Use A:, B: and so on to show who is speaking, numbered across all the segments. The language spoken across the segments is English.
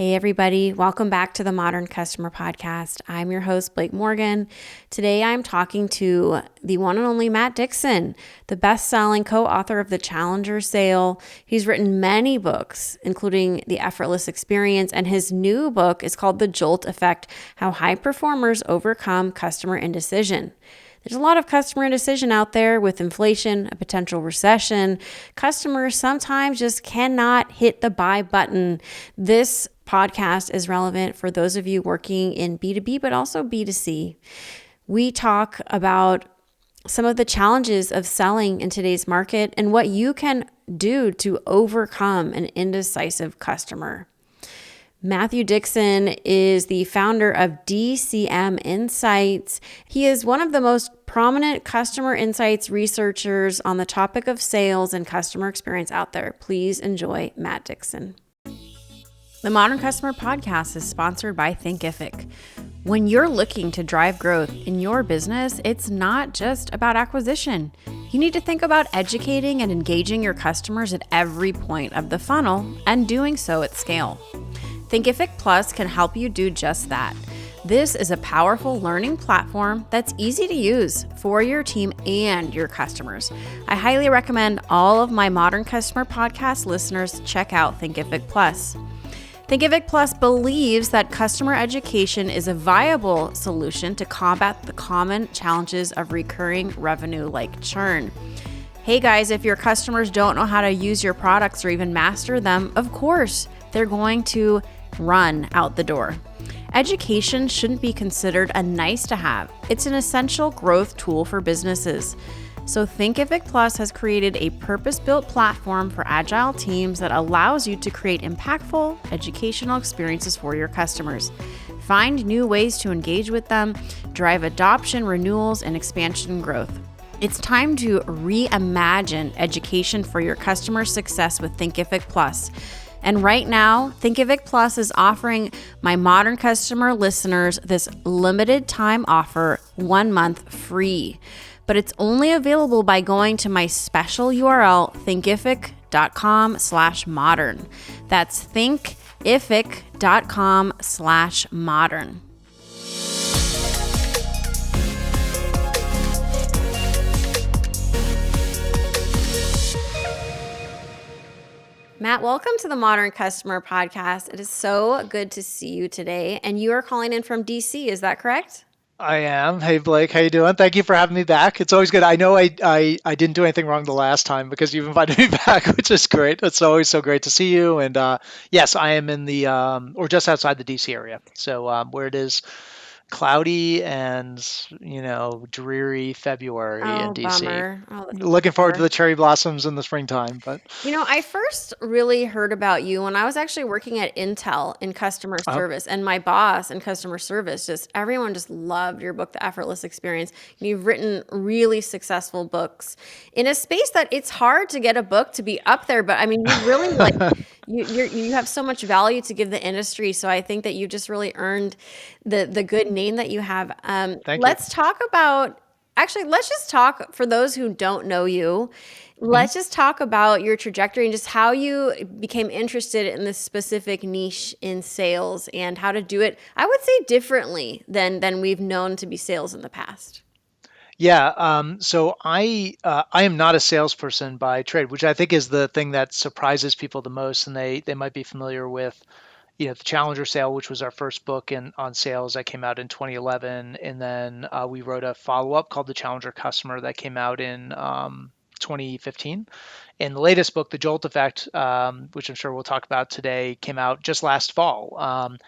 A: Hey everybody, welcome back to the Modern Customer Podcast. I'm your host, Blake Morgan. Today I'm talking to the one and only Matt Dixon, the best-selling co-author of The Challenger Sale. He's written many books, including The Effortless Experience, and his new book is called The Jolt Effect: How High Performers Overcome Customer Indecision. There's a lot of customer indecision out there with inflation, a potential recession. Customers sometimes just cannot hit the buy button. This podcast is relevant for those of you working in B2B, but also B2C. We talk about some of the challenges of selling in today's market and what you can do to overcome an indecisive customer. Matthew Dixon is the founder of DCM Insights. He is one of the most prominent customer insights researchers on the topic of sales and customer experience out there. Please enjoy Matt Dixon. The Modern Customer Podcast is sponsored by Thinkific. When you're looking to drive growth in your business, it's not just about acquisition. You need to think about educating and engaging your customers at every point of the funnel and doing so at scale. Thinkific Plus can help you do just that. This is a powerful learning platform that's easy to use for your team and your customers. I highly recommend all of my Modern Customer Podcast listeners check out Thinkific Plus. Thinkific Plus believes that customer education is a viable solution to combat the common challenges of recurring revenue like churn. Hey guys, if your customers don't know how to use your products or even master them, of course, they're going to run out the door. Education shouldn't be considered a nice to have. It's an essential growth tool for businesses. So Thinkific Plus has created a purpose-built platform for agile teams that allows you to create impactful educational experiences for your customers. Find new ways to engage with them, drive adoption, renewals, and expansion growth. It's time to reimagine education for your customer success with Thinkific Plus. And right now, Thinkific Plus is offering my Modern Customer listeners this limited time offer, 1 month free. But it's only available by going to my special URL, thinkific.com/modern. That's thinkific.com/modern. Matt, welcome to the Modern Customer Podcast. It is so good to see you today. And you are calling in from DC, is that correct?
B: I am. Hey, Blake, how you doing? Thank you for having me back. It's always good. I know I didn't do anything wrong the last time because you've invited me back, which is great. It's always so great to see you. And yes, I am in the or just outside the DC area. So where it is cloudy and dreary February in DC.
A: Bummer.
B: Looking forward to the cherry blossoms in the springtime. But
A: I first really heard about you when I was actually working at Intel in customer service, and my boss in customer service, everyone just loved your book, The Effortless Experience. You've written really successful books in a space that it's hard to get a book to be up there, but I mean, you really you have so much value to give the industry. So I think that you just really earned the good name that you have. Let's talk about, let's just talk for those who don't know you. Let's just talk about your trajectory and just how you became interested in this specific niche in sales and how to do it, I would say, differently than we've known to be sales in the past.
B: Yeah, so I am not a salesperson by trade, which I think is the thing that surprises people the most, and they might be familiar with, The Challenger Sale, which was our first book on sales that came out in 2011, and then we wrote a follow-up called The Challenger Customer that came out in 2015. And the latest book, The Jolt Effect, which I'm sure we'll talk about today, came out just last fall.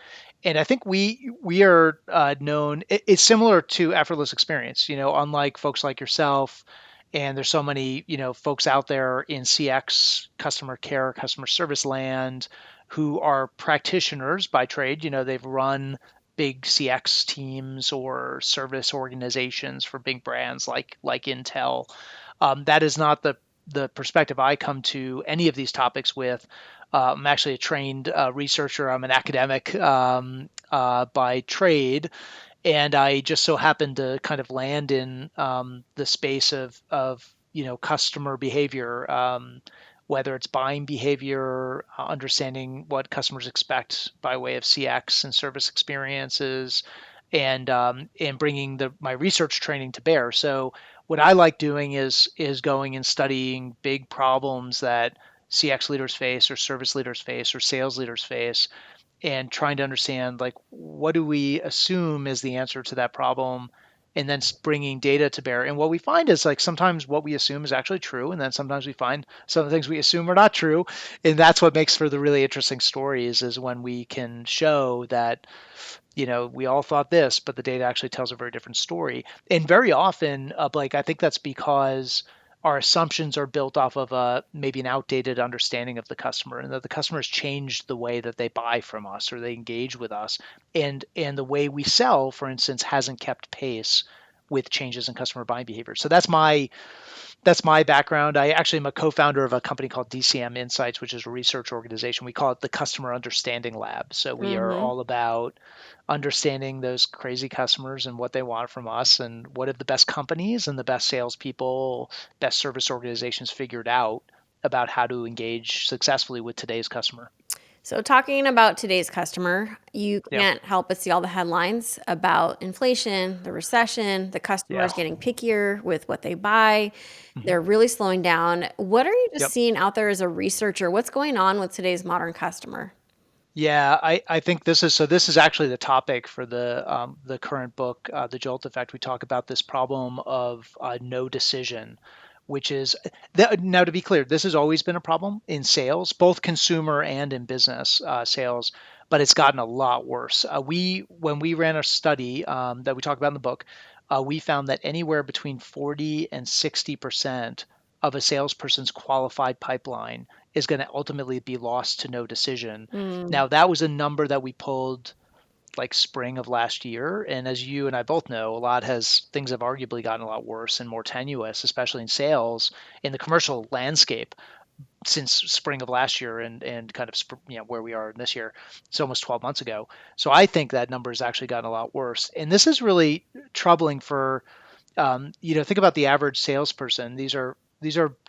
B: And I think we are known. It's similar to Effortless Experience, unlike folks like yourself. And there's so many, folks out there in CX, customer care, customer service land, who are practitioners by trade. They've run big CX teams or service organizations for big brands like Intel. That is not the perspective I come to any of these topics with. I'm actually a trained researcher. I'm an academic by trade, and I just so happened to kind of land in the space of customer behavior whether it's buying behavior, understanding what customers expect by way of CX and service experiences, and bringing my research training to bear. So what I like doing is going and studying big problems that CX leaders face, or service leaders face, or sales leaders face, and trying to understand, like, what do we assume is the answer to that problem, and then bringing data to bear. And what we find is, like, sometimes what we assume is actually true, and then sometimes we find some of the things we assume are not true. And that's what makes for the really interesting stories, is when we can show that, we all thought this, but the data actually tells a very different story. And very often, Blake, I think that's because our assumptions are built off of maybe an outdated understanding of the customer, and that the customer has changed the way that they buy from us or they engage with us, and the way we sell, for instance, hasn't kept pace with changes in customer buying behavior. So that's my background. I actually am a co-founder of a company called DCM Insights, which is a research organization. We call it the Customer Understanding Lab. So we are
A: Mm-hmm.
B: all about understanding those crazy customers and what they want from us, and what have the best companies and the best salespeople, best service organizations figured out about how to engage successfully with today's customer.
A: So, talking about today's customer, you
B: Yeah.
A: can't help but see all the headlines about inflation, the recession, the
B: Yeah.
A: customers getting pickier with what they buy.
B: Hmm.
A: They're really slowing down. What are you just
B: Yep.
A: seeing out there as a researcher? What's going on with today's modern customer?
B: Yeah, I think this is actually the topic for the current book, The Jolt Effect. We talk about this problem of no decision, which is now, to be clear, this has always been a problem in sales, both consumer and in business sales, but it's gotten a lot worse. We When we ran a study that we talk about in the book, we found that anywhere between 40 and 60% of a salesperson's qualified pipeline is going to ultimately be lost to no decision.
A: Mm,
B: Now, that was a number that we pulled like spring of last year. And as you and I both know, things have arguably gotten a lot worse and more tenuous, especially in sales, in the commercial landscape, since spring of last year, and kind of, where we are in this year. It's almost 12 months ago. So I think that number has actually gotten a lot worse. And this is really troubling for, think about the average salesperson. These are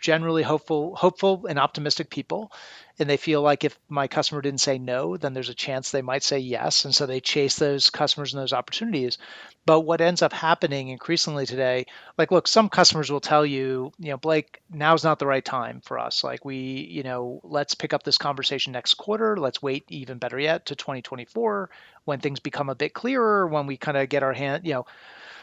B: generally hopeful and optimistic people, and they feel like if my customer didn't say no, then there's a chance they might say yes, and so they chase those customers and those opportunities. But what ends up happening increasingly today, like, look, some customers will tell you, Blake, now's not the right time for us. Like, let's pick up this conversation next quarter. Let's wait, even better yet, to 2024, when things become a bit clearer, when we kind of get our hand,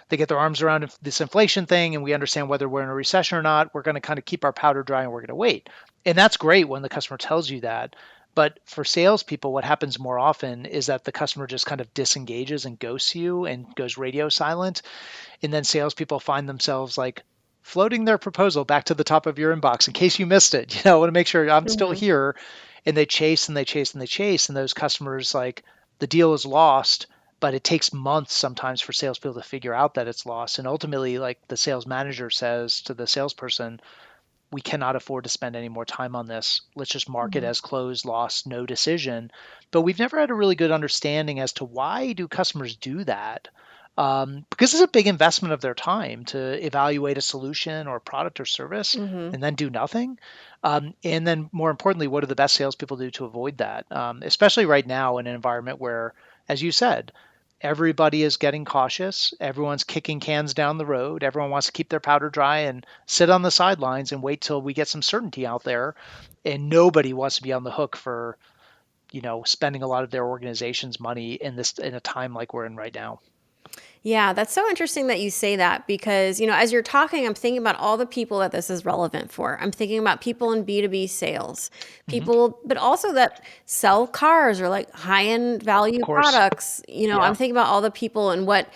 B: they get their arms around this inflation thing, and we understand whether we're in a recession or not. We're going to kind of keep our powder dry, and we're going to wait. And that's great when the customer tells you that. But for salespeople, what happens more often is that the customer just kind of disengages and ghosts you and goes radio silent. And then salespeople find themselves like floating their proposal back to the top of your inbox in case you missed it. I want to make sure I'm still
A: mhm.
B: here. And they chase and they chase and they chase. And those customers, like, the deal is lost, but it takes months sometimes for salespeople to figure out that it's lost. And ultimately, like, the sales manager says to the salesperson, we cannot afford to spend any more time on this. Let's just mark it
A: Mhm.
B: as closed, lost, no decision. But we've never had a really good understanding as to why do customers do that. Because it's a big investment of their time to evaluate a solution or product or service
A: Mhm.
B: and then do nothing. And then, more importantly, what do the best salespeople do to avoid that? Especially right now in an environment where, as you said, everybody is getting cautious. Everyone's kicking cans down the road. Everyone wants to keep their powder dry and sit on the sidelines and wait till we get some certainty out there. And nobody wants to be on the hook for, spending a lot of their organization's money in a time like we're in right now.
A: Yeah, that's so interesting that you say that because, as you're talking, I'm thinking about all the people that this is relevant for. I'm thinking about people in B2B sales,
B: Hmm.
A: people, but also that sell cars or like high end
B: Of
A: value
B: course.
A: products. I'm
B: Yeah.
A: thinking about all the people and what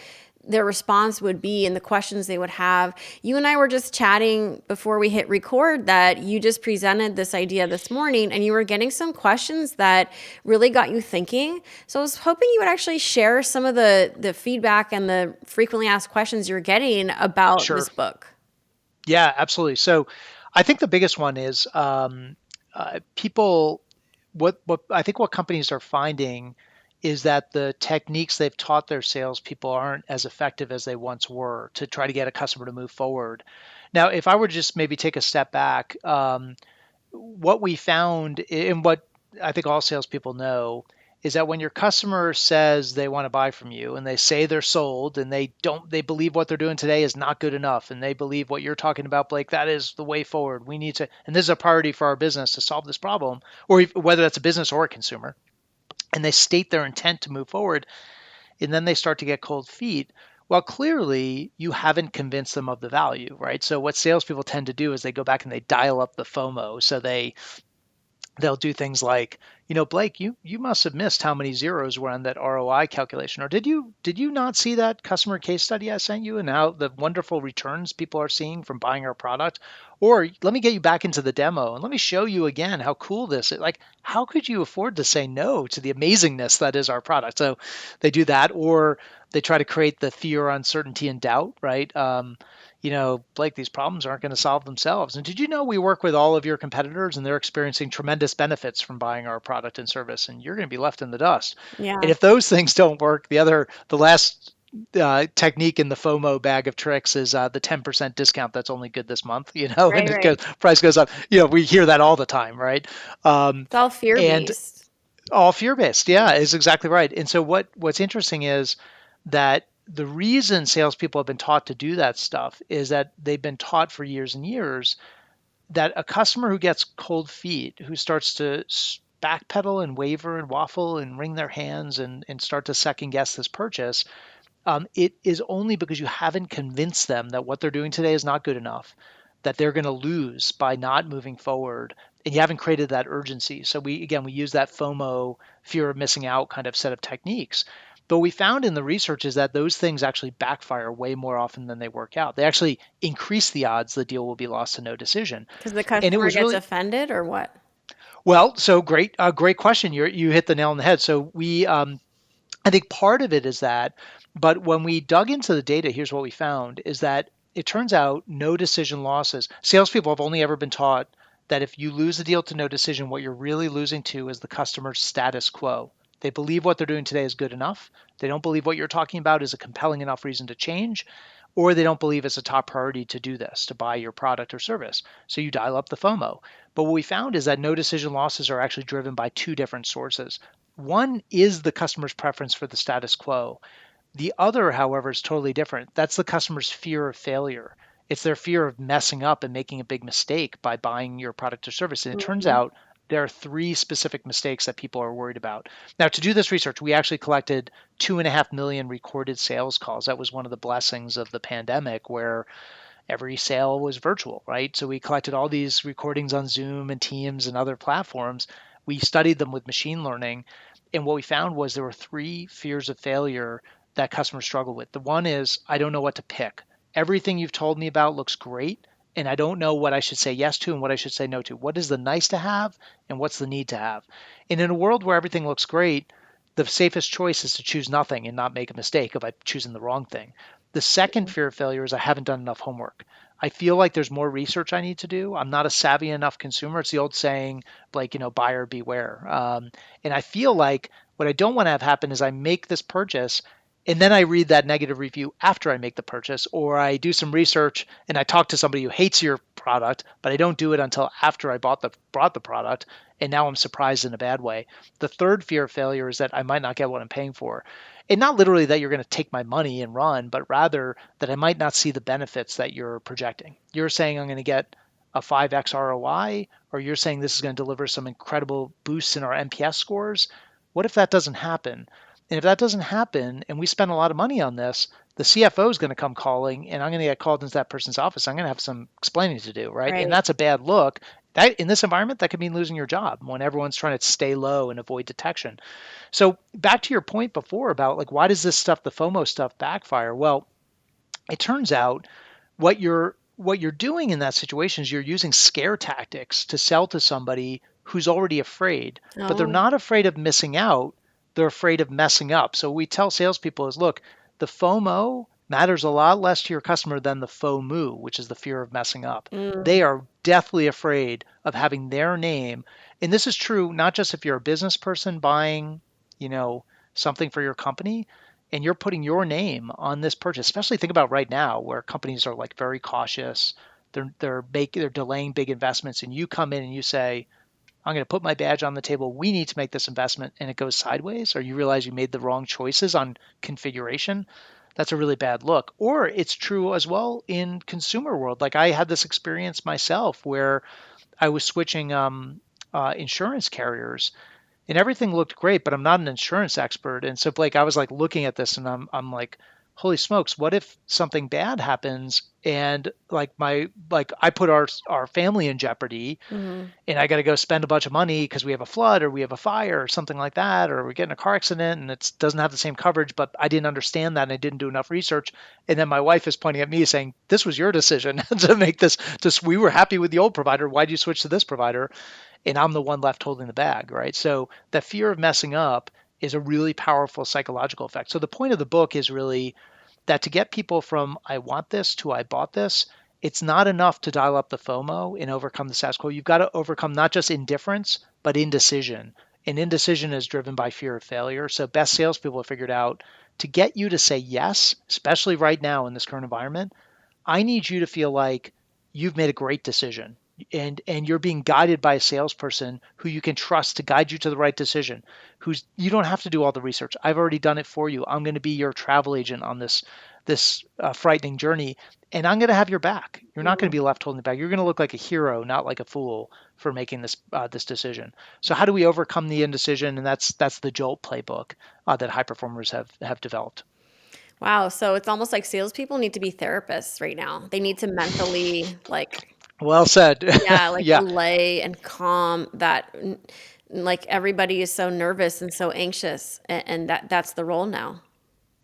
A: their response would be and the questions they would have. You and I were just chatting before we hit record that you just presented this idea this morning and you were getting some questions that really got you thinking. So I was hoping you would actually share some of the feedback and the frequently asked questions you're getting about
B: Sure.
A: this book.
B: Yeah, absolutely. So I think the biggest one is, people. What I think what companies are finding is that the techniques they've taught their salespeople aren't as effective as they once were to try to get a customer to move forward. Now, if I were to just maybe take a step back, what we found, and what I think all salespeople know, is that when your customer says they want to buy from you and they say they're sold and they believe what they're doing today is not good enough and they believe what you're talking about, Blake, that is the way forward. We need to, and this is a priority for our business to solve this problem, or whether that's a business or a consumer, and they state their intent to move forward, and then they start to get cold feet. Well, clearly you haven't convinced them of the value, right? So what salespeople tend to do is they go back and they dial up the FOMO. So they'll do things like, Blake, you must have missed how many zeros were on that ROI calculation, or did you not see that customer case study I sent you and how the wonderful returns people are seeing from buying our product? Or let me get you back into the demo and let me show you again how cool this is. Like, how could you afford to say no to the amazingness that is our product? So they do that, or they try to create the fear, uncertainty, and doubt, right? Blake, these problems aren't going to solve themselves. And did you know we work with all of your competitors and they're experiencing tremendous benefits from buying our product and service, and you're going to be left in the dust. And
A: Yeah.
B: if those things don't work, the last technique in the FOMO bag of tricks is the 10% discount that's only good this month, and
A: Right,
B: it goes,
A: right.
B: price goes up. We hear that all the time, right? Um,
A: It's all fear
B: and
A: based.
B: all fear-based, yeah, is exactly right. And so what's interesting is that the reason salespeople have been taught to do that stuff is that they've been taught for years and years that a customer who gets cold feet, who starts to backpedal and waver and waffle and wring their hands and start to second guess this purchase, it is only because you haven't convinced them that what they're doing today is not good enough, that they're going to lose by not moving forward, and you haven't created that urgency. So we use that FOMO, fear of missing out kind of set of techniques. But we found in the research is that those things actually backfire way more often than they work out. They actually increase the odds the deal will be lost to no decision.
A: Because the
B: And it
A: customer
B: was
A: gets
B: really
A: offended or what?
B: well. So great question. You hit the nail on the head. So I think part of it is that, but when we dug into the data, here's what we found is that it turns out no decision losses. Salespeople have only ever been taught that if you lose the deal to no decision, what you're really losing to is the customer's status quo. They believe what they're doing today is good enough. They don't believe what you're talking about is a compelling enough reason to change, or they don't believe it's a top priority to do this, to buy your product or service. So you dial up the FOMO. But what we found is that no decision losses are actually driven by two different sources. One is the customer's preference for the status quo. The other, however, is totally different. That's the customer's fear of failure. It's their fear of messing up and making a big mistake by buying your product or service. And it turns
A: Mhm.
B: out there are three specific mistakes that people are worried about. Now, to do this research, we actually collected 2.5 million recorded sales calls. That was one of the blessings of the pandemic, where every sale was virtual, right? So we collected all these recordings on Zoom and Teams and other platforms. We studied them with machine learning. And what we found was there were three fears of failure that customers struggle with. The one is, I don't know what to pick. Everything you've told me about looks great, and I don't know what I should say yes to and what I should say no to. What is the nice to have and what's the need to have? And in a world where everything looks great, the safest choice is to choose nothing and not make a mistake by choosing the wrong thing. The second fear of failure is I haven't done enough homework. I feel like there's more research I need to do. I'm not a savvy enough consumer. It's the old saying, like, buyer beware. And I feel like what I don't want to have happen is I make this purchase and then I read that negative review after I make the purchase, or I do some research and I talk to somebody who hates your product, but I don't do it until after I brought the product, and now I'm surprised in a bad way. The third fear of failure is that I might not get what I'm paying for. And not literally that you're going to take my money and run, but rather that I might not see the benefits that you're projecting. You're saying I'm going to get a 5x ROI, or you're saying this is going to deliver some incredible boosts in our NPS scores. What if that doesn't happen? And if that doesn't happen and we spend a lot of money on this, the CFO is going to come calling and I'm going to get called into that person's office. I'm going to have some explaining to do, right? And
A: Right.
B: that's a bad look. That in this environment, that could mean losing your job when everyone's trying to stay low and avoid detection. So back to your point before about like why does this stuff, the FOMO stuff, backfire? Well, it turns out what you're doing in that situation is you're using scare tactics to sell to somebody who's already afraid, but they're
A: Oh.
B: not afraid of missing out. They're afraid of messing up. So we tell salespeople is look, the FOMO matters a lot less to your customer than the FOMO, which is the fear of messing up.
A: Mm.
B: They are deathly afraid of having their name. And this is true not just if you're a business person buying, you know, something for your company, and you're putting your name on this purchase, especially think about right now where companies are like very cautious. they're delaying big investments, and you come in and you say, I'm going to put my badge on the table. We need to make this investment, and it goes sideways, or you realize you made the wrong choices on configuration, that's a really bad look. Or it's true as well in consumer world. Like I had this experience myself where I was switching insurance carriers, and everything looked great, but I'm not an insurance expert. And so Blake, I was like looking at this and I'm like, holy smokes, what if something bad happens and like I put our family in jeopardy
A: Mm-hmm.
B: and I got to go spend a bunch of money because we have a flood or we have a fire or something like that, or we get in a car accident and it doesn't have the same coverage, but I didn't understand that and I didn't do enough research. And then my wife is pointing at me saying, this was your decision to make this, just, we were happy with the old provider. Why'd you switch to this provider? And I'm the one left holding the bag, right? So that fear of messing up is a really powerful psychological effect. So the point of the book is really that to get people from I want this to I bought this, it's not enough to dial up the FOMO and overcome the status quo. You've got to overcome not just indifference, but indecision. And indecision is driven by fear of failure. So best salespeople have figured out to get you to say yes, especially right now in this current environment, I need you to feel like you've made a great decision and you're being guided by a salesperson who you can trust to guide you to the right decision. Who's you don't have to do all the research. I've already done it for you. I'm going to be your travel agent on this frightening journey, and I'm going to have your back. You're not going to be left holding the bag. You're going to look like a hero, not like a fool for making this decision. So how do we overcome the indecision? And that's the Jolt playbook that high performers have developed.
A: Wow. So it's almost like salespeople need to be therapists right now. They need to mentally, like,
B: Well said.
A: yeah, like
B: Yeah.
A: allay and calm that, like, everybody is so nervous and so anxious, and that's the role now.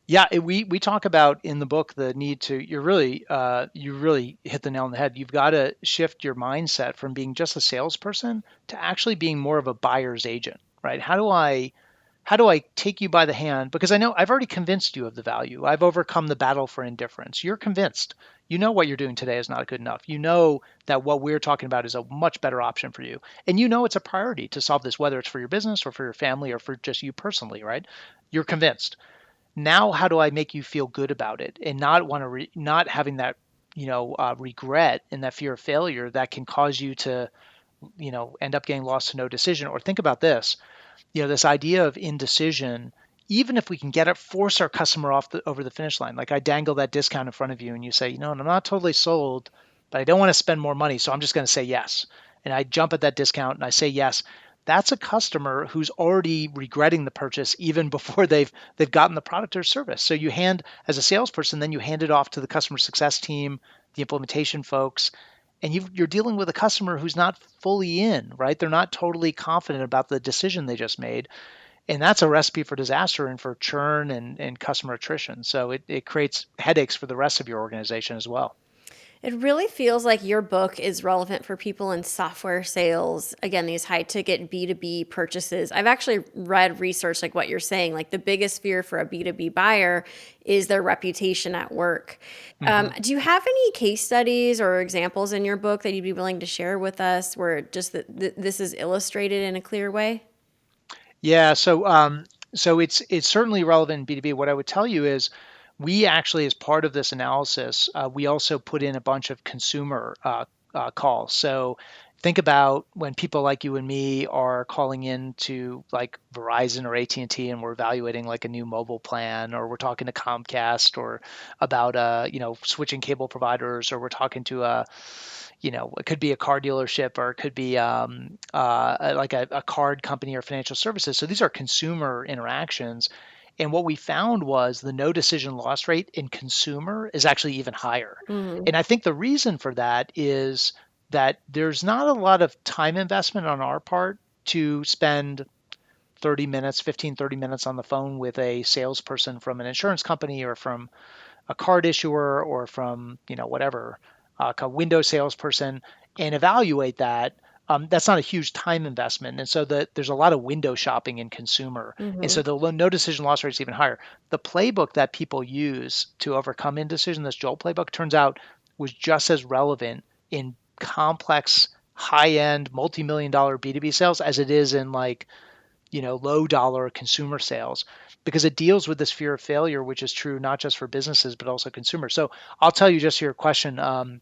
B: Yeah, we talk about in the book the need to you really hit the nail on the head. You've got to shift your mindset from being just a salesperson to actually being more of a buyer's agent, right? How do I take you by the hand? Because I know I've already convinced you of the value. I've overcome the battle for indifference. You're convinced. You know what you're doing today is not good enough. You know that what we're talking about is a much better option for you. And you know it's a priority to solve this, whether it's for your business or for your family or for just you personally, right? You're convinced. Now how do I make you feel good about it and not want to not having that regret and that fear of failure that can cause you to end up getting lost to no decision. Or think about this, this idea of indecision. Even if we can get it, force our customer over the finish line, like I dangle that discount in front of you and you say, I'm not totally sold, but I don't want to spend more money, so I'm just going to say yes. And I jump at that discount and I say yes. That's a customer who's already regretting the purchase even before they've gotten the product or service. So you hand, as a salesperson, then you hand it off to the customer success team, the implementation folks, and you're dealing with a customer who's not fully in, right? They're not totally confident about the decision they just made. And that's a recipe for disaster and for churn and customer attrition. So it creates headaches for the rest of your organization as well.
A: It really feels like your book is relevant for people in software sales. Again, these high ticket B2B purchases. I've actually read research like what you're saying, like the biggest fear for a B2B buyer is their reputation at work.
B: hmm
A: Do you have any case studies or examples in your book that you'd be willing to share with us where just this is illustrated in a clear way?
B: Yeah, so it's certainly relevant in B2B. What I would tell you is we actually, as part of this analysis, we also put in a bunch of consumer calls. So think about when people like you and me are calling in to like Verizon or AT&T and T, and we're evaluating like a new mobile plan, or we're talking to Comcast or about switching cable providers, or we're talking to it could be a car dealership or it could be like a card company or financial services. So these are consumer interactions. And what we found was the no decision loss rate in consumer is actually even higher.
A: Hmm.
B: And I think the reason for that is that there's not a lot of time investment on our part to spend 30 minutes, 15, 30 minutes on the phone with a salesperson from an insurance company or from a card issuer or from whatever a Windows salesperson and evaluate that. That's not a huge time investment, and so there's a lot of window shopping in consumer, and
A: Hmm.
B: so the no decision loss rate is even higher. The playbook that people use to overcome indecision, this Jolt playbook, turns out was just as relevant in complex, high-end, multi-million dollar B2B sales as it is in like low dollar consumer sales, because it deals with this fear of failure, which is true not just for businesses but also consumers. So I'll tell you, just your question,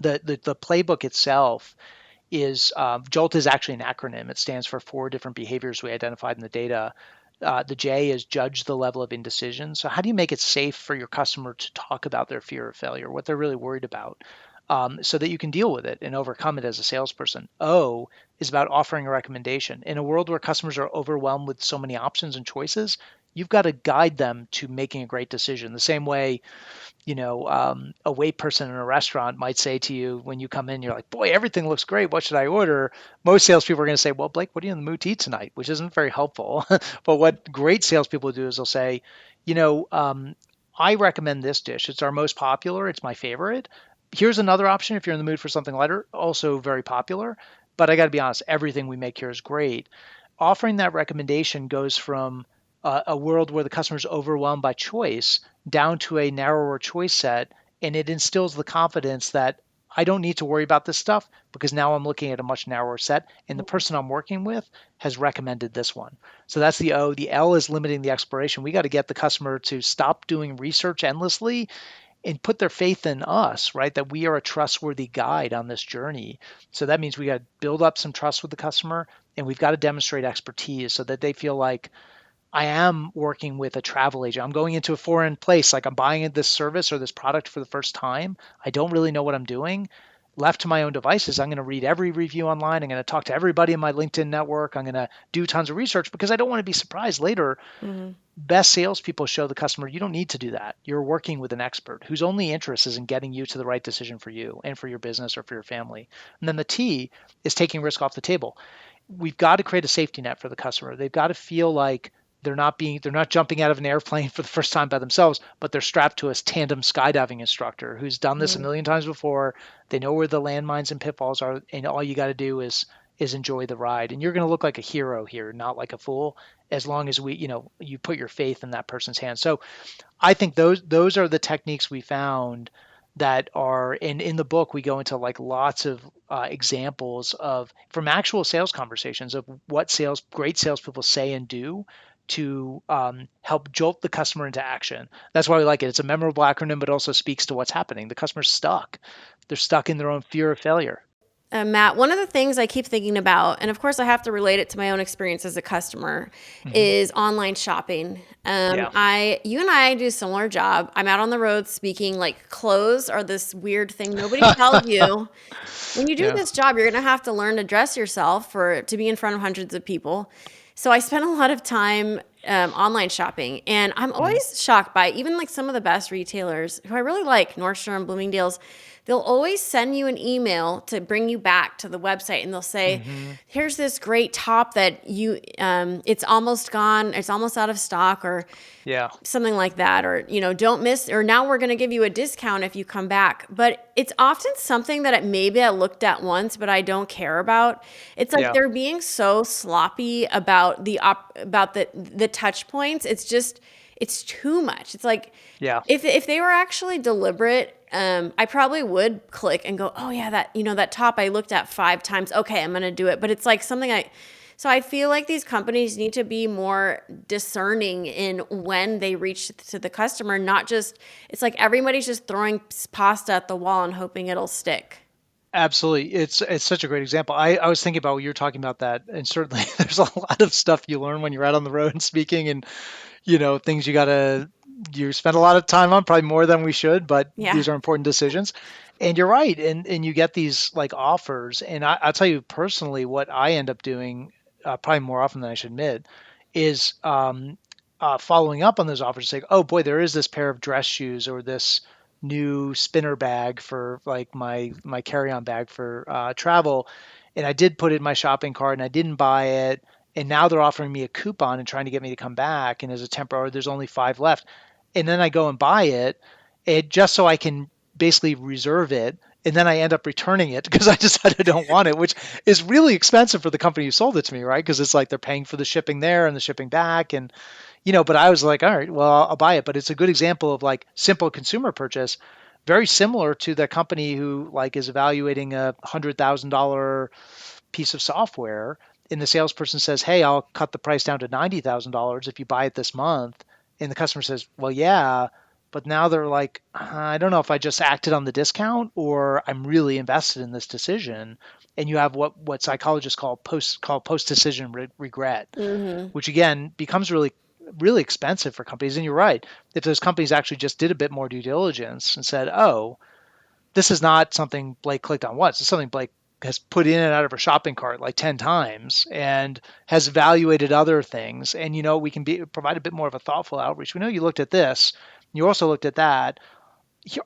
B: The playbook itself is JOLT is actually an acronym. It stands for 4 different behaviors we identified in the data. The J is judge the level of indecision. So how do you make it safe for your customer to talk about their fear of failure, what they're really worried about, so that you can deal with it and overcome it as a salesperson? O is about offering a recommendation. In a world where customers are overwhelmed with so many options and choices, you've got to guide them to making a great decision. The same way a wait person in a restaurant might say to you when you come in, you're like, boy, everything looks great. What should I order? Most salespeople are going to say, well, Blake, what are you in the mood to eat tonight? Which isn't very helpful. But what great salespeople do is they'll say, you know, um, I recommend this dish. It's our most popular. It's my favorite. Here's another option if you're in the mood for something lighter, also very popular. But I got to be honest, everything we make here is great. Offering that recommendation goes from a world where the customer is overwhelmed by choice down to a narrower choice set, and it instills the confidence that I don't need to worry about this stuff because now I'm looking at a much narrower set, and the person I'm working with has recommended this one. So that's the O. The L is limiting the exploration. We got to get the customer to stop doing research endlessly and put their faith in us, right? That we are a trustworthy guide on this journey. So that means we got to build up some trust with the customer, and we've got to demonstrate expertise so that they feel like I am working with a travel agent. I'm going into a foreign place, like I'm buying this service or this product for the first time. I don't really know what I'm doing. Left to my own devices, I'm going to read every review online. I'm going to talk to everybody in my LinkedIn network. I'm going to do tons of research because I don't want to be surprised later.
A: Mm-hmm.
B: Best salespeople show the customer you don't need to do that. You're working with an expert whose only interest is in getting you to the right decision for you and for your business or for your family. And then the T is taking risk off the table. We've got to create a safety net for the customer. They've got to feel like they're not jumping out of an airplane for the first time by themselves, but they're strapped to a tandem skydiving instructor who's done this a million times before. They know where the landmines and pitfalls are, and all you got to do is enjoy the ride. And you're going to look like a hero here, not like a fool, as long as you put your faith in that person's hands. So I think those are the techniques we found that are in the book. We go into like lots of examples of from actual sales conversations of what great salespeople say and do to help jolt the customer into action. That's why we like it. It's a memorable acronym, but also speaks to what's happening. The customer's stuck. They're stuck in their own fear of failure.
A: Matt, one of the things I keep thinking about, and of course I have to relate it to my own experience as a customer,
B: Mm-hmm.
A: is online shopping.
B: Yeah.
A: You and I do a similar job. I'm out on the road speaking. Like clothes are this weird thing nobody tells you. When you do
B: Yeah.
A: this job, you're going to have to learn to dress yourself to be in front of hundreds of people. So I spend a lot of time online shopping, and I'm
B: Mm-hmm.
A: always shocked by even like some of the best retailers who I really like, Nordstrom, Bloomingdale's. They'll always send you an email to bring you back to the website, and they'll say,
B: Mm-hmm.
A: "Here's this great top that it's almost gone, it's almost out of stock," or
B: Yeah.
A: something like that, or don't miss, or now we're going to give you a discount if you come back. But it's often something that maybe I looked at once but I don't care about. It's like
B: Yeah.
A: they're being so sloppy about the touch points. It's too much. It's like
B: Yeah.
A: if they were actually deliberate, I probably would click and go, oh yeah, that top I looked at 5 times, okay, I'm going to do it. But it's like so I feel like these companies need to be more discerning in when they reach to the customer, not just, it's like everybody's just throwing pasta at the wall and hoping it'll stick.
B: Absolutely. It's such a great example. I was thinking about what you were talking about that, and certainly there's a lot of stuff you learn when you're out on the road and speaking, and things you spend a lot of time on, probably more than we should, but
A: Yeah.
B: these are important decisions. And you're right, and you get these like offers, and I'll tell you personally what I end up doing, probably more often than I should admit, is following up on those offers, saying, oh boy, there is this pair of dress shoes or this new spinner bag for like my carry-on bag for travel, and I did put it in my shopping cart and I didn't buy it, and now they're offering me a coupon and trying to get me to come back, and as a temporary, there's only 5 left, and then I go and buy it just so I can basically reserve it, and then I end up returning it because I decided I don't want it, which is really expensive for the company who sold it to me, right? Because it's like they're paying for the shipping there and the shipping back, and but I was like, all right, well, I'll buy it. But it's a good example of like simple consumer purchase, very similar to the company who like is evaluating $100,000 piece of software, and the salesperson says, hey, I'll cut the price down to $90,000 if you buy it this month, and the customer says, well, yeah, but now they're like, I don't know if I just acted on the discount or I'm really invested in this decision. And you have what psychologists call post decision regret,
A: Mm-hmm.
B: which again becomes really expensive for companies. And you're right, if those companies actually just did a bit more due diligence and said, oh, this is not something Blake clicked on once. It's something Blake has put in and out of her shopping cart like 10 times and has evaluated other things. And, we can provide a bit more of a thoughtful outreach. We know you looked at this. You also looked at that.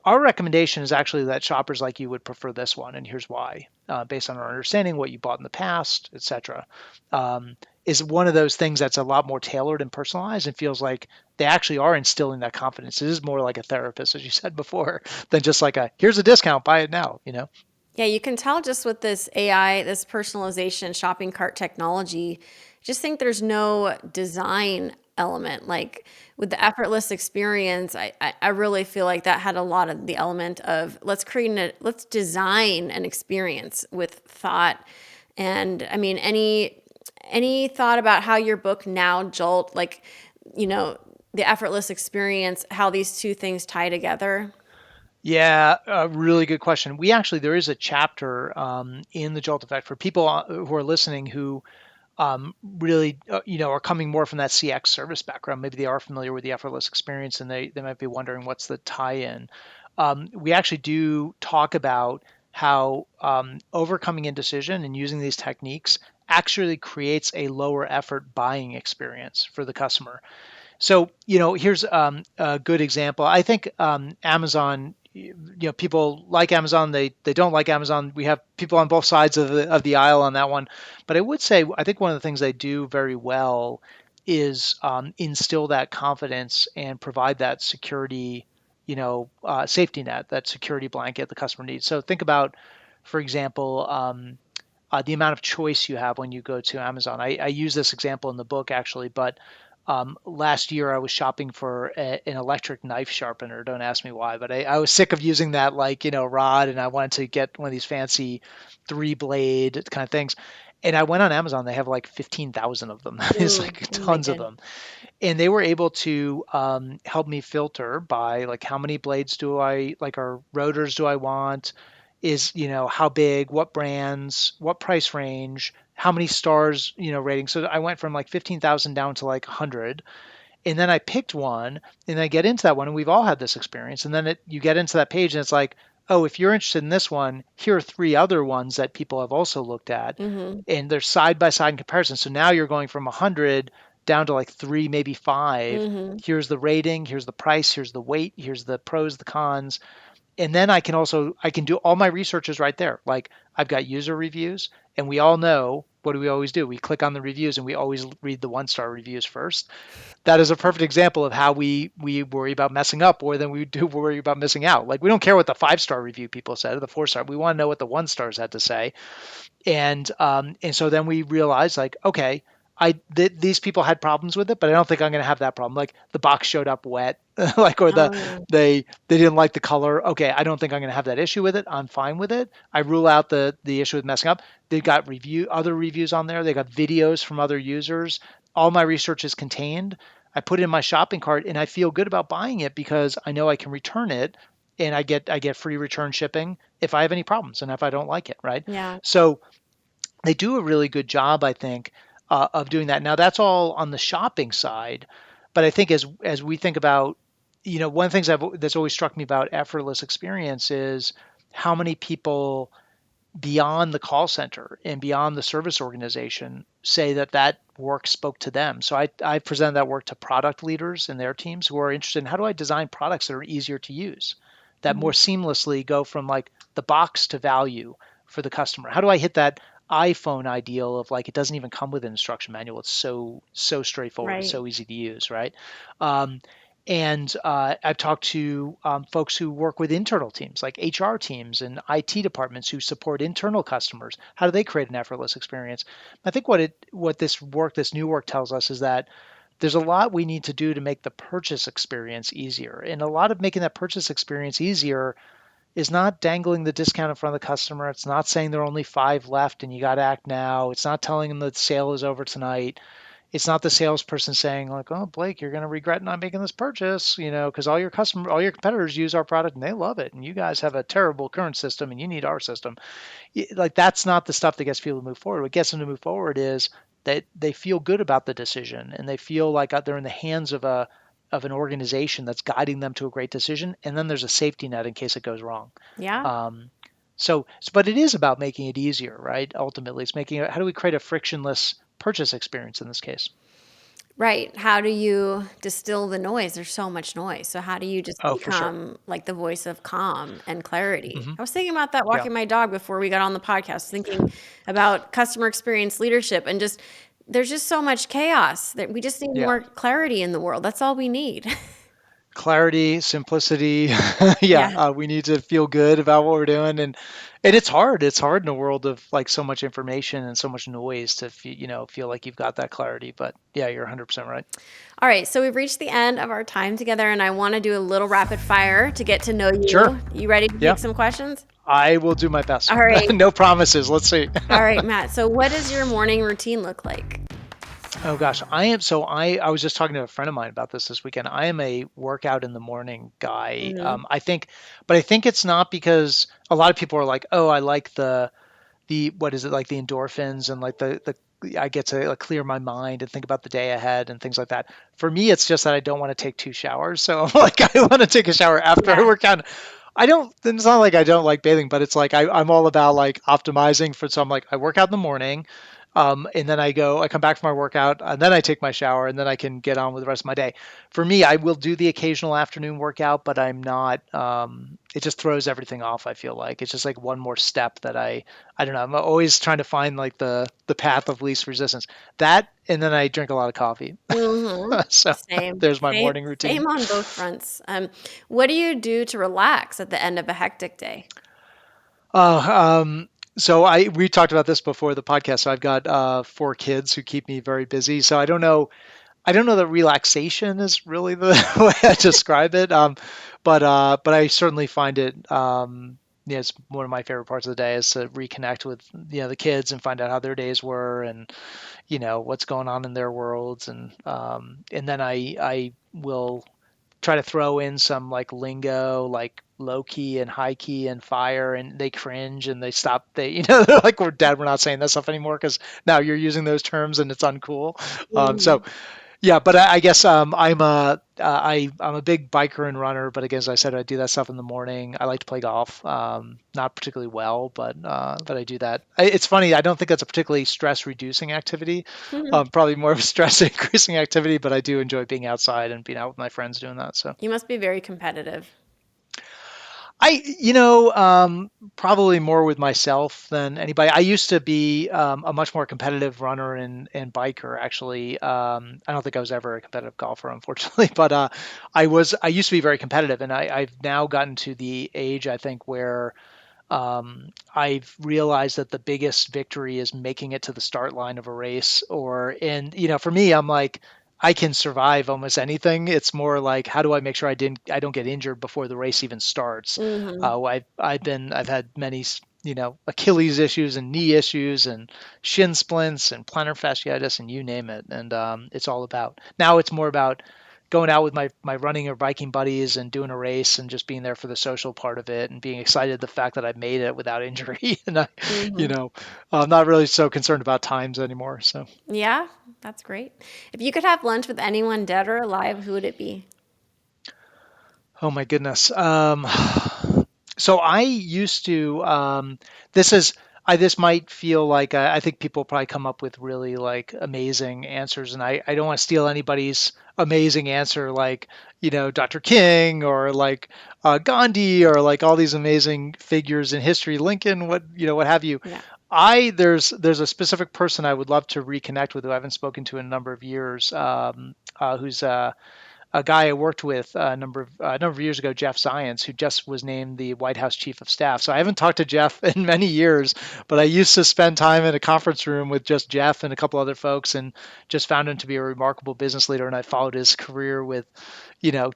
B: Our recommendation is actually that shoppers like you would prefer this one, and here's why, based on our understanding what you bought in the past, etc. Is one of those things that's a lot more tailored and personalized and feels like they actually are instilling that confidence. It is more like a therapist, as you said before, than just like here's a discount, buy it now.
A: Yeah, you can tell just with this AI, this personalization shopping cart technology, just think there's no design element. Like with the effortless experience, I really feel like that had a lot of the element of let's design an experience with thought. And I mean, any thought about how your book now jolt, like, you know, the effortless experience, how these two things tie together?
B: Yeah, a really good question. There is a chapter in the Jolt Effect for people who are listening who really, are coming more from that CX service background. Maybe they are familiar with the effortless experience and they might be wondering what's the tie-in. We actually do talk about how overcoming indecision and using these techniques actually creates a lower effort buying experience for the customer. So, here's a good example. I think Amazon, people like Amazon, they don't like Amazon. We have people on both sides of the aisle on that one. But I would say, I think one of the things they do very well is instill that confidence and provide that security, safety net, that security blanket the customer needs. So think about, for example, the amount of choice you have when you go to Amazon. I use this example in the book actually, but last year I was shopping for an electric knife sharpener. Don't ask me why, but I was sick of using that rod, and I wanted to get one of these fancy 3 blade kind of things. And I went on Amazon. They have like 15,000 of them. It's
A: Mm,
B: like
A: they
B: tons of
A: did.
B: them, and they were able to help me filter by like how many blades do I like, or rotors do I want, is how big, what brands, what price range, how many stars, rating. So I went from like 15,000 down to like 100, and then I picked one, and I get into that one, and we've all had this experience, and then you get into that page and it's like, oh, if you're interested in this one, here are 3 other ones that people have also looked at,
A: Mm-hmm.
B: and they're side by side in comparison. So now you're going from 100 down to like 3, maybe 5.
A: Mm-hmm.
B: Here's the rating, here's the price, here's the weight, here's the pros, the cons. And then I can do all my researches right there. Like I've got user reviews, and we all know, what do we always do? We click on the reviews and we always read the 1-star reviews first. That is a perfect example of how we worry about messing up more than we do worry about missing out. Like we don't care what the 5-star review people said or the 4-star. We want to know what the 1-stars had to say. And so then we realized, like, okay, these people had problems with it, but I don't think I'm going to have that problem. Like the box showed up wet, like, or
A: Oh yeah.
B: they didn't like the color. Okay, I don't think I'm going to have that issue with it. I'm fine with it. I rule out the issue with messing up. They've got other reviews on there. They got videos from other users. All my research is contained. I put it in my shopping cart, and I feel good about buying it because I know I can return it, and I get free return shipping if I have any problems and if I don't like it, right?
A: Yeah.
B: So they do a really good job, I think, of doing that. Now that's all on the shopping side, but I think as we think about, one of the things that's always struck me about effortless experience is how many people beyond the call center and beyond the service organization say that work spoke to them. So I presented that work to product leaders and their teams who are interested in, how do I design products that are easier to use, that more
A: Mhm.
B: seamlessly go from like the box to value for the customer. How do I hit that iPhone ideal of like, it doesn't even come with an instruction manual. It's so straightforward. It's
A: Right.
B: so easy to use, right? Um, and I've talked to folks who work with internal teams, like HR teams and IT departments who support internal customers. How do they create an effortless experience? I think this new work tells us is that there's a lot we need to do to make the purchase experience easier. And a lot of making that purchase experience easier is not dangling the discount in front of the customer. It's not saying there are only 5 left and you got to act now. It's not telling them that the sale is over tonight. It's not the salesperson saying like, "Oh, Blake, you're going to regret not making this purchase," because all your competitors use our product and they love it, and you guys have a terrible current system and you need our system. Like that's not the stuff that gets people to move forward. What gets them to move forward is that they feel good about the decision and they feel like they're in the hands of an organization that's guiding them to a great decision, and then there's a safety net in case it goes wrong.
A: Yeah.
B: Um, but it is about making it easier, right? Ultimately, it's making it. How do we create a frictionless purchase experience in this case?
A: Right. How do you distill the noise? There's so much noise. So how do you just
B: Oh, for sure.
A: become like the voice of calm and clarity?
B: Hmm.
A: I was thinking about that
B: Yeah,
A: walking my dog before we got on the podcast, thinking about customer experience leadership and just there's just so much chaos that we just need
B: yeah.
A: more clarity in the world. That's all we need.
B: Clarity, simplicity. Yeah,
A: Yeah.
B: we need to feel good about what we're doing, and it's hard. It's hard in a world of like so much information and so much noise to feel like you've got that clarity. But yeah, you're 100% right.
A: All right. So we've reached the end of our time together and I want to do a little rapid fire to get to know
B: Sure.
A: you. You ready to
B: Yeah,
A: take some questions?
B: I will do my best.
A: All right.
B: No promises. Let's see.
A: All right, Matt. So what does your morning routine look like?
B: Oh gosh, I am so I was just talking to a friend of mine about this weekend. I am a workout in the morning guy.
A: Mhm.
B: I think it's not because a lot of people are like, oh, I like the what is it like the endorphins and like the I get to like clear my mind and think about the day ahead and things like that. For me, it's just that I don't want to take two showers. So like I want to take a shower after I
A: Yeah.
B: work out. I don't. It's not like I don't like bathing, but it's like I'm all about like optimizing for. So I'm like I work out in the morning, and then I come back from my workout, and then I take my shower, and then I can get on with the rest of my day. For me, I will do the occasional afternoon workout, but I'm not. It just throws everything off. I feel like it's just like one more step that I don't know. I'm always trying to find like the path of least resistance. That, and then I drink a lot of coffee.
A: Mhm.
B: So
A: Same.
B: there's my
A: Same
B: morning routine.
A: same on both fronts. What do you do to relax at the end of a hectic day?
B: Uh, um, so we talked about this before the podcast. So I've got four kids who keep me very busy. So I don't know that relaxation is really the way I describe it. But I certainly find it. Yeah, it's one of my favorite parts of the day is to reconnect with the kids and find out how their days were and what's going on in their worlds and then I will try to throw in some like lingo, like low key and high key and fire, and they cringe and they stop. They're like, "We're dad. We're not saying that stuff anymore because now you're using those terms and it's uncool." So
A: Mhm.
B: yeah, but I guess I'm a big biker and runner, but again, as I said, I do that stuff in the morning. I like to play golf, not particularly well, but I do that. It's funny. I don't think that's a particularly stress reducing activity.
A: Mhm.
B: Probably more of a stress increasing activity, but I do enjoy being outside and being out with my friends doing that. So.
A: You must be very competitive.
B: Probably more with myself than anybody. I used to be a much more competitive runner and biker, actually. I don't think I was ever a competitive golfer, unfortunately, but I used to be very competitive, and I've now gotten to the age, I think, where I've realized that the biggest victory is making it to the start line of a race. For me, I'm like, I can survive almost anything. It's more like, how do I make sure I don't get injured before the race even starts?
A: Mhm.
B: I've had many, Achilles issues and knee issues and shin splints and plantar fasciitis and you name it. And it's more about going out with my running or biking buddies and doing a race and just being there for the social part of it and being excited the fact that I made it without injury and you
A: Mhm.
B: know I'm not really so concerned about times anymore. So
A: Yeah, that's great. If you could have lunch with anyone dead or alive, who would it be?
B: oh my goodness. So I used to this is this might feel like I think people probably come up with really like amazing answers, and I don't want to steal anybody's amazing answer like Dr. King or like Gandhi or like all these amazing figures in history, Lincoln, what have you.
A: Yeah.
B: There's a specific person I would love to reconnect with who I haven't spoken to in a number of years, who's a guy I worked with a number of years ago, Jeff Zients, who just was named the White House Chief of Staff. So I haven't talked to Jeff in many years, but I used to spend time in a conference room with just Jeff and a couple other folks, and just found him to be a remarkable business leader. And I followed his career with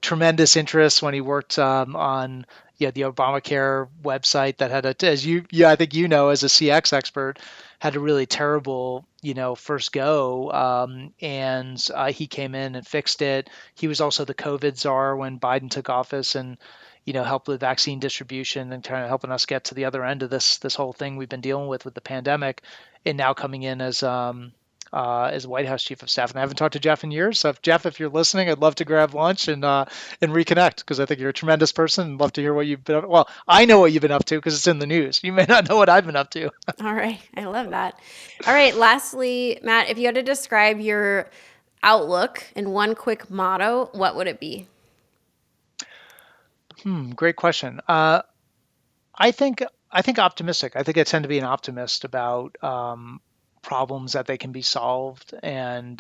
B: tremendous interest when he worked on the Obamacare website that had as yeah, I think as a CX expert, had a really terrible, first go. And he came in and fixed it. He was also the COVID czar when Biden took office, and helped with vaccine distribution and kind of helping us get to the other end of this whole thing we've been dealing with the pandemic, and now coming in as White House Chief of Staff. And I haven't talked to Jeff in years. So, Jeff, if you're listening, I'd love to grab lunch and reconnect, because I think you're a tremendous person. And love to hear what you've been. Well, I know what you've been up to because it's in the news. You may not know what I've been up to.
A: All right. I love that. All right. Lastly, Matt, if you had to describe your outlook in one quick motto, what would it be?
B: Great question. I think optimistic. I think I tend to be an optimist about problems that they can be solved, and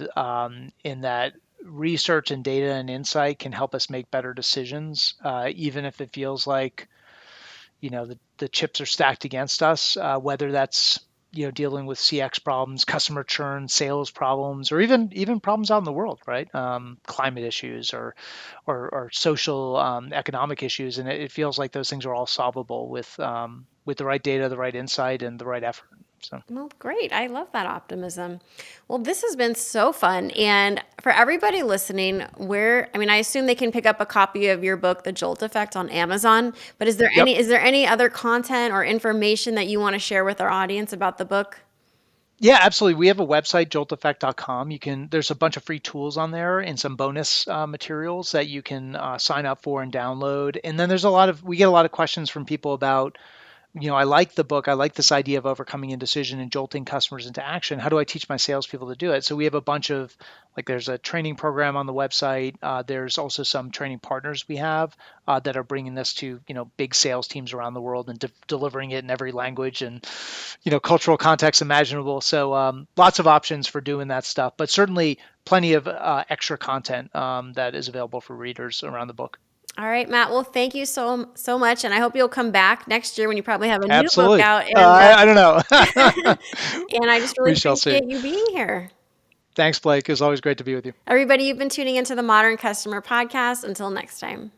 B: in that research and data and insight can help us make better decisions, even if it feels like the chips are stacked against us. Whether that's dealing with CX problems, customer churn, sales problems, or even problems out in the world, right? Climate issues or social economic issues, and it feels like those things are all solvable with the right data, the right insight, and the right effort. So.
A: Well, great. I love that optimism. Well, this has been so fun. And for everybody listening, I assume they can pick up a copy of your book, The Jolt Effect, on Amazon. But is there
B: Yep.
A: any other content or information that you want to share with our audience about the book?
B: Yeah, absolutely. We have a website, jolteffect.com. There's a bunch of free tools on there and some bonus materials that you can sign up for and download. And then we get a lot of questions from people about, I like the book. I like this idea of overcoming indecision and jolting customers into action. How do I teach my salespeople to do it? So we have a bunch of, there's a training program on the website. There's also some training partners we have that are bringing this to, big sales teams around the world and delivering it in every language and, cultural context imaginable. So lots of options for doing that stuff, but certainly plenty of extra content that is available for readers around the book.
A: All right, Matt. Well, thank you so much, and I hope you'll come back next year when you probably have a new book
B: Absolutely.
A: out.
B: I don't know.
A: And I just really
B: We shall see.
A: appreciate you being here.
B: Thanks, Blake. It was always great to be with you.
A: Everybody, you've been tuning into the Modern Customer Podcast. Until next time.